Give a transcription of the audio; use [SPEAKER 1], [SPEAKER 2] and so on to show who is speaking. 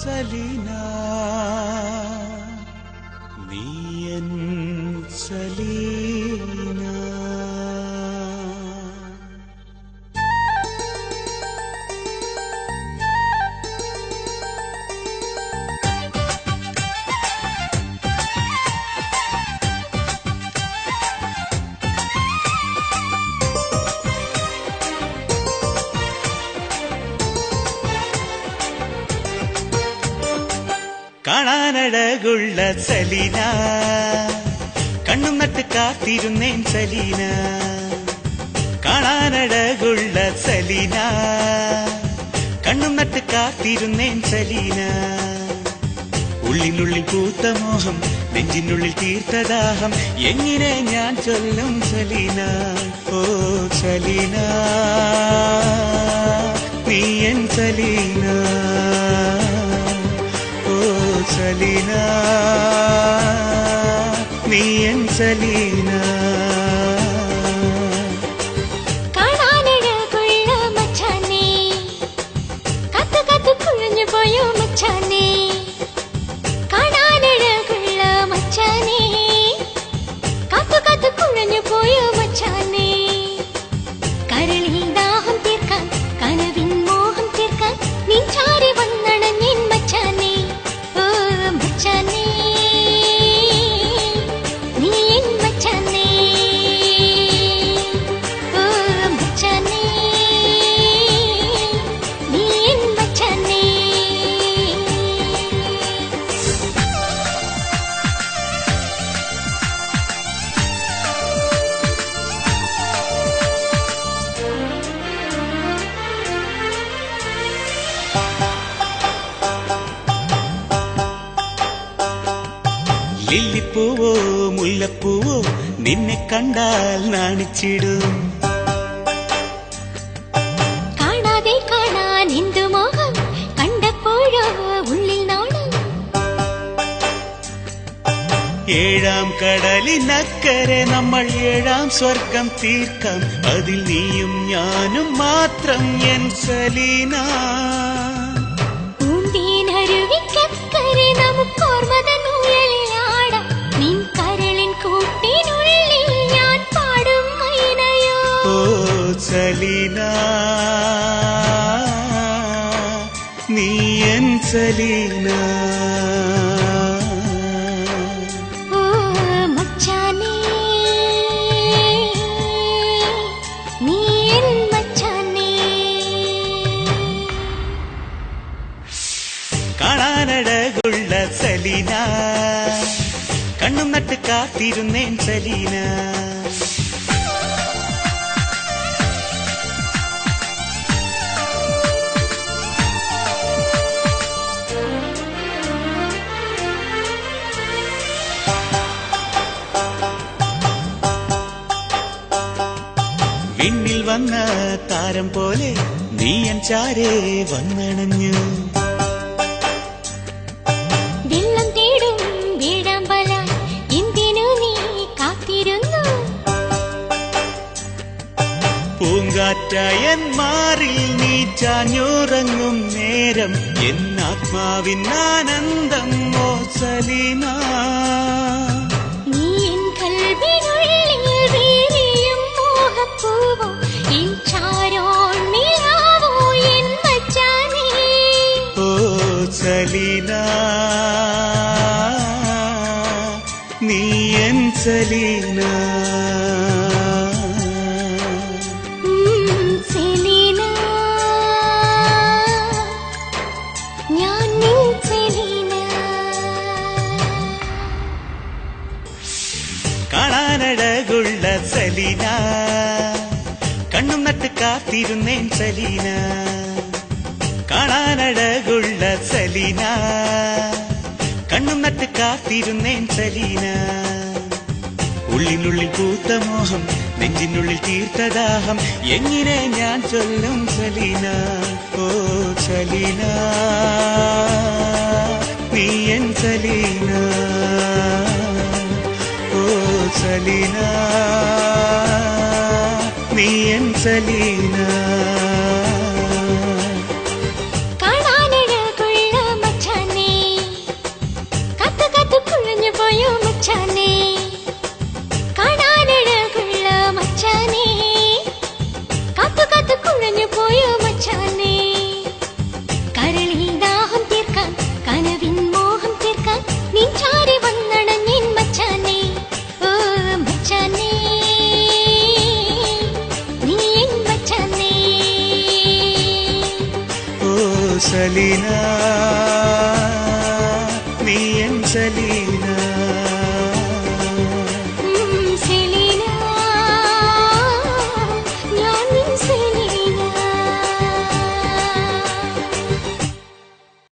[SPEAKER 1] സലീന നീയൻ സലീന. കാണാനഴകുള്ള സലീന കണ്ണും നട്ട് കാത്തിരുന്നേൻ സലീന. കാണാനഴകുള്ള സലീന കണ്ണും നട്ട് കാത്തിരുന്നേൻ സലീന. ഉള്ളിനുള്ളിൽ പൂത്ത മോഹം നെഞ്ചിനുള്ളിൽ തീർത്ത ദാഹം എങ്ങനെ ഞാൻ ചൊല്ലും സലീന. ഓ സലീന നീ എൻ സലീന. സലീന നീ എൻ സലീന.
[SPEAKER 2] കാണാനഴകുള്ള മച്ചാനേ കത്ത് കത്ത് കുഴഞ്ഞു പോയോ മച്ചാനേ. കാണാനഴകുള്ള മച്ചാനേ കത്ത് കത്ത് കുഴഞ്ഞു പോയോ മച്ചാനേ. കരളിൽ ദാഹം തീർക്കാൻ കനവിൻ മോഹം തീർക്കാൻ നിൻ ചാരി വന്നണഞ്ഞിൻ മച്ചാനേ.
[SPEAKER 1] ലില്ലിപ്പൂവോ മുല്ലപ്പൂവോ നിന്നെ കണ്ടാൽ നാണിച്ചിടും.
[SPEAKER 2] കാണാതെ കാണാൻ എന്തു മോഹം കണ്ടപ്പോഴോ ഉള്ളിൽ നാണം.
[SPEAKER 1] ഏഴാം കടലിനക്കരെ നമ്മൾ ഏഴാം സ്വർഗം തീർക്കാം അതിൽ നീയും ഞാനും മാത്രം എൻ സലീന.
[SPEAKER 2] പൂന്തീനരുവിക്കരെ നമുക്കോർമ്മതൻ ഉയലിലാടാം നിൻ കരളിൻ കൂട്ടിനുള്ളിൽ ഞാൻ പാടും മൈനയോ.
[SPEAKER 1] ഓ സലീന നീ എൻ സലീന. കാണാനഴകുള്ള സലീന കണ്ണും നട്ട് കാത്തിരുന്നേൻ സലീന. വിണ്ണിൽ വന്ന താരം പോലെ നീ എൻ ചാരേ വന്നണഞ്ഞു. പൂങ്കാറ്റായൻ മാറിൽ നീ ചാഞ്ഞുറങ്ങും നേരം എന്നാത്മാവിൻ ആനന്ദം. ഓ സലീന
[SPEAKER 2] നീ എൻ കൽവിനുള്ളിൽ വീരിയും മോഹപ്പൂവോ എൻ ചാരോൺ നിലാവോ എൻ മച്ചാനേ.
[SPEAKER 1] ഓ സലീന നീ എൻ സലീന. കാണാനഴകുള്ള സലീന കണ്ണും നട്ട് കാത്തിരുന്നേൻ സലീന. കാണാനഴകുള്ള സലീന കണ്ണും നട്ട് കാത്തിരുന്നേൻ സലീന. ഉള്ളിനുള്ളിൽ പൂത്ത മോഹം നെഞ്ചിനുള്ളിൽ തീർത്ത ദാഹം എങ്ങനെ ഞാൻ ചൊല്ലും സലീന. ഓ സലീന നീ എൻ സലീന. സലീന നീ എൻ സലീന.